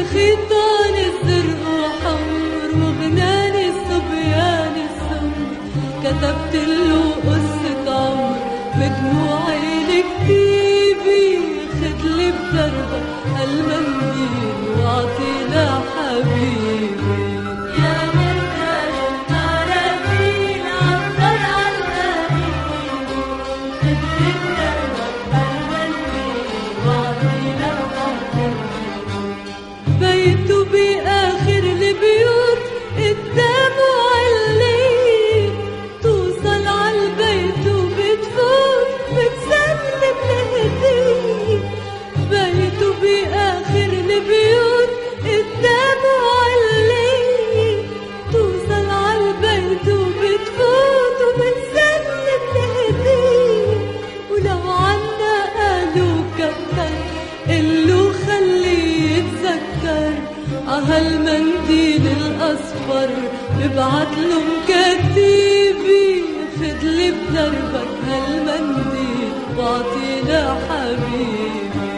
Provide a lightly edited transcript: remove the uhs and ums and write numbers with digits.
بخيطان الزرق وحمر وغناني الصبيان السمر، كتبت له قصة عمر بدموعي لكتيبي، خدلي بدربك هالمنديل واعطي لحبيبي. يا مرتاح الناراتين عبر عن غريبي، خدلي بدربك هالمنديل واعطي لحبيبي. بيته بآخر البيوت قدامه علين، توصل عالبيت وبتفوت بتسلم الهدية. بيته بآخر البيوت قدامه علين، توصل عالبيت وبتفوت وبتسلم الهدية. ولو عنا قالوا كتر قلو خليه يتذكر، عهالمنديل الأصفر ببعتله مكتيبي، خدلي بدربك هالمنديل واعطي لحبيبي.